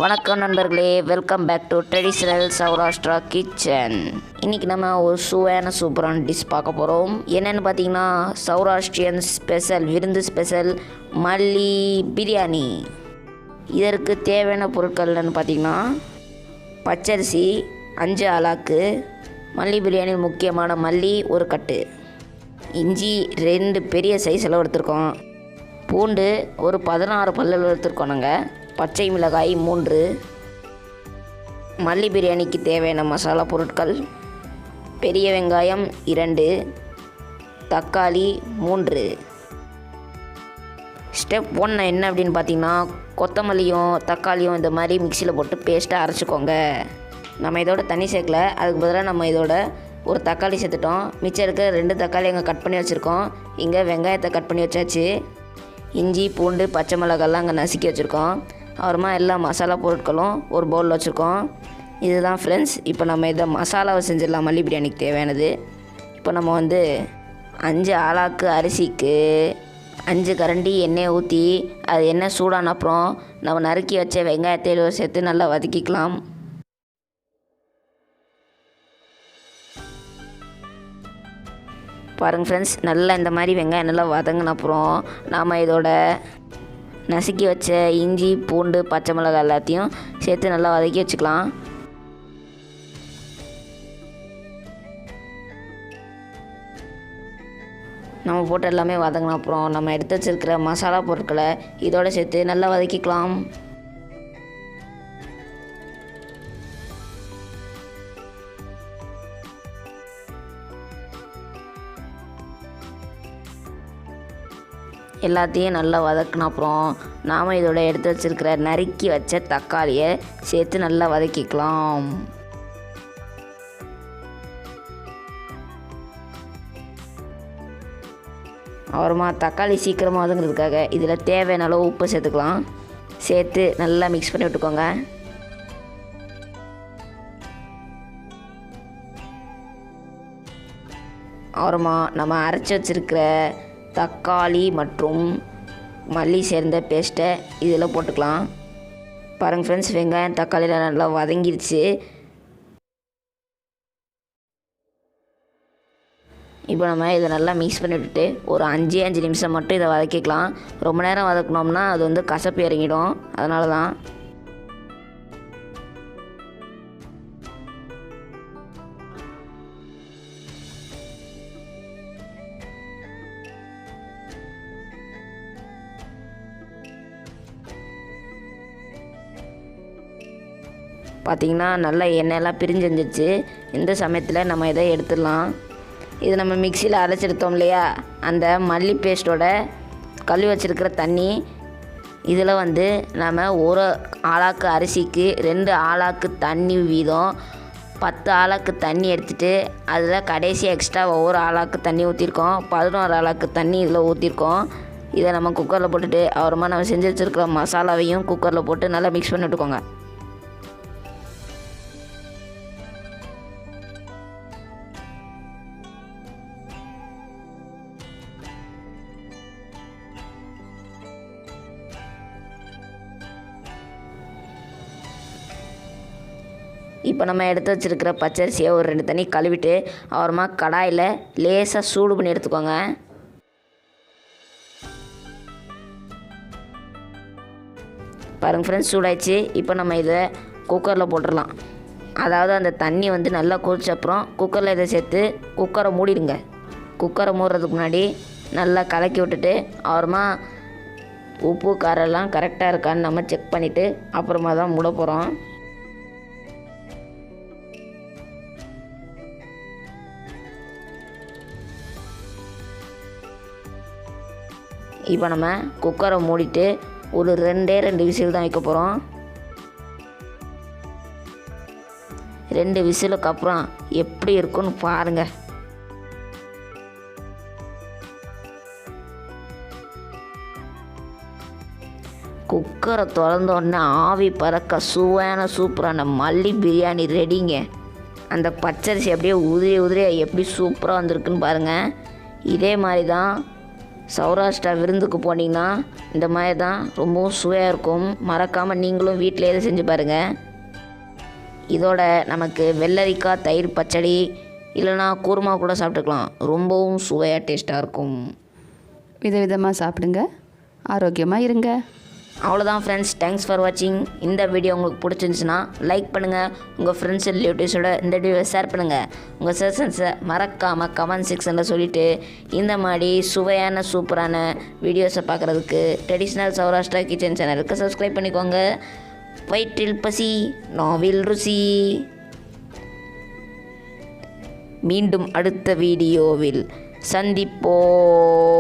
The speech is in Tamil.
வணக்கம் நண்பர்களே, welcome back to traditional Saurashtra kitchen. இன்றைக்கி நம்ம ஒரு சுவையான சூப்பரான டிஷ் பார்க்க போகிறோம். என்னென்னு பார்த்தீங்கன்னா சௌராஷ்டிரியன் ஸ்பெஷல் விருந்து ஸ்பெஷல் மல்லி பிரியாணி. இதற்கு தேவையான பொருட்கள்னு பார்த்தீங்கன்னா பச்சரிசி 5 ஆலாக்கு, மல்லி பிரியாணி முக்கியமான மல்லி 1 கட்டு, இஞ்சி 2 பெரிய சைஸில் எடுத்துருக்கோம், பூண்டு ஒரு 16 பல்லில் எடுத்துருக்கோம் நாங்கள், பச்சை மிளகாய் 3, மல்லி பிரியாணிக்கு தேவையான மசாலா பொருட்கள் பெரிய வெங்காயம் 2, தக்காளி 3. ஸ்டெப் 1 என்ன அப்படின்னு பார்த்தீங்கன்னா கொத்தமல்லியும் தக்காளியும் இந்த மாதிரி மிக்சியில் போட்டு பேஸ்ட்டாக அரைச்சிக்கோங்க. நம்ம இதோட தண்ணி சேர்க்கல, அதுக்கு பதிலாக நம்ம இதோட ஒரு தக்காளி சேர்த்துட்டோம். மிச்சம் இருக்க 2 தக்காளி அங்கே கட் பண்ணி வச்சுருக்கோம். இங்கே வெங்காயத்தை கட் பண்ணி வச்சாச்சு. இஞ்சி பூண்டு பச்சை மிளகாலாம் அங்கே நசுக்கி வச்சுருக்கோம். அப்புறமா எல்லா மசாலா பொருட்களும் ஒரு பவுலில் வச்சுருக்கோம். இதுதான் ஃப்ரெண்ட்ஸ். இப்போ நம்ம இதை மசாலாவை செஞ்சிடலாம். மல்லி பிரியாணிக்கு தேவையானது இப்போ நம்ம 5 ஆலாக்கு அரிசிக்கு 5 கரண்டி எண்ணெயை ஊற்றி அது எண்ணெய் சூடான அப்புறம் நம்ம நறுக்கி வச்ச வெங்காயத்தை சேர்த்து நல்லா வதக்கிக்கலாம். பாருங்கள் ஃப்ரெண்ட்ஸ், நல்லா இந்த மாதிரி வெங்காயம் நல்லா வதங்கின அப்புறம் நாம் இதோட நசுக்கி வச்ச இஞ்சி பூண்டு பச்சை மிளகாய் எல்லாத்தையும் சேர்த்து நல்லா வதக்கி வச்சுக்கலாம். நம்ம போட்டு எல்லாமே வதங்கின அப்புறம் நம்ம எடுத்து வச்சுருக்கிற மசாலா பொருட்களை இதோடு சேர்த்து நல்லா வதக்கிக்கலாம். எல்லாத்தையும் நல்லா வதக்கின அப்புறம் நாம் இதோட எடுத்து வச்சுருக்கிற நறுக்கி வச்ச தக்காளியை சேர்த்து நல்லா வதக்கிக்கலாம். அப்புறமா தக்காளி சீக்கிரமாக வதங்கிறதுக்காக இதில் தேவையான அளவு உப்பு சேர்த்துக்கலாம். சேர்த்து நல்லா மிக்ஸ் பண்ணி விட்டுக்கோங்க. அப்புறமா நம்ம அரைச்சி வச்சுருக்கிற தக்காளி மற்றும் மல்லி சேர்ந்த பேஸ்ட்டை இதில் போட்டுக்கலாம். பாருங்கள் ஃப்ரெண்ட்ஸ், வெங்காயம் தக்காளியில் நல்லா வதங்கிடுச்சு. இப்போ நம்ம இதை நல்லா மிக்ஸ் பண்ணி விட்டுட்டு ஒரு 5 நிமிஷம் மட்டும் இதை வதக்கிக்கலாம். ரொம்ப நேரம் வதக்கினோம்னா அது கசப்பு இறங்கிடும், அதனால தான். பார்த்திங்கன்னா நல்லா எண்ணெயெல்லாம் பிரிஞ்சு வந்துடுச்சு. இந்த சமயத்தில் நம்ம இதை எடுத்துடலாம். இது நம்ம மிக்சியில் அரைச்செடுத்தோம் இல்லையா, அந்த மல்லி பேஸ்ட்டோட கழுவி வச்சுருக்கிற தண்ணி இதில் நம்ம 1 ஆலாக்கு அரிசிக்கு 2 ஆலாக்கு தண்ணி வீதம் 10 ஆலாக்கு தண்ணி எடுத்துகிட்டு அதில் கடைசி எக்ஸ்ட்ரா ஒவ்வொரு ஆலாக்கு தண்ணி ஊற்றிருக்கோம். 11 ஆலாக்கு தண்ணி இதில் ஊற்றிருக்கோம். இதை நம்ம குக்கரில் போட்டுட்டு அப்புறமா நம்ம செஞ்சு வச்சுருக்கிற மசாலாவையும் குக்கரில் போட்டு நல்லா மிக்ஸ் பண்ணி விட்டுக்கோங்க. இப்போ நம்ம எடுத்து வச்சுருக்கிற பச்சரிசியை ஒரு 2 தண்ணி கழுவிட்டு அப்புறமா கடாயில் லேசாக சூடு பண்ணி எடுத்துக்கோங்க. பாருங்கள் ஃப்ரெண்ட்ஸ், சூடாயிடுச்சு. இப்போ நம்ம இதை குக்கரில் போட்டுடலாம். அதாவது அந்த தண்ணி நல்லா கொதிச்ச அப்புறம் குக்கரில் இதை சேர்த்து குக்கரை மூடிடுங்க. குக்கரை மூடுறதுக்கு முன்னாடி நல்லா கலக்கி விட்டுட்டு அப்புறமா உப்பு காரெல்லாம் கரெக்டாக இருக்கான்னு நம்ம செக் பண்ணிவிட்டு அப்புறமா தான் மூட போகிறோம். இப்போ நம்ம குக்கரை மூடிட்டு ஒரு 2 விசில் தான் வைக்க போகிறோம். 2 விசிலுக்கு அப்புறம் எப்படி இருக்குன்னு பாருங்கள். குக்கரை திறந்த உடனே ஆவி பறக்க சுவையான சூப்பரான மல்லி பிரியாணி ரெடிங்க. அந்த பச்சரிசி அப்படியே உதிரி எப்படி சூப்பராக வந்திருக்குன்னு பாருங்கள். இதே மாதிரி தான் சௌராஷ்டிரா விருந்துக்கு போனீங்கன்னா இந்த மாதிரி தான் ரொம்பவும் சுவையாக இருக்கும். மறக்காமல் நீங்களும் வீட்டில் எதை செஞ்சு பாருங்கள். இதோட நமக்கு வெள்ளரிக்காய் தயிர் பச்சடி இல்லைனா குருமா கூட சாப்பிட்டுக்கலாம். ரொம்பவும் சுவையாக டேஸ்ட்டாக இருக்கும். விதவிதமாக சாப்பிடுங்க, ஆரோக்கியமாக இருங்க. அவ்வளோதான் ஃப்ரெண்ட்ஸ், தேங்க்ஸ் ஃபார் வாட்சிங். இந்த வீடியோ உங்களுக்கு பிடிச்சிருந்துச்சுன்னா லைக் பண்ணுங்கள். உங்கள் ஃப்ரெண்ட்ஸ் ரிலேட்டிவ்ஸோட இந்த வீடியோவை ஷேர் பண்ணுங்கள். உங்கள் சஜஷன்ஸை மறக்காமல் கமெண்ட் செக்ஷனில் சொல்லிவிட்டு இந்த மாதிரி சுவையான சூப்பரான வீடியோஸை பார்க்குறதுக்கு ட்ரெடிஷ்னல் சௌராஷ்டிரா கிச்சன் சேனலுக்கு சப்ஸ்கிரைப் பண்ணிக்கோங்க. வயிற்றில் பசி, நாவில் ருசி. மீண்டும் அடுத்த வீடியோவில் சந்திப்போம்.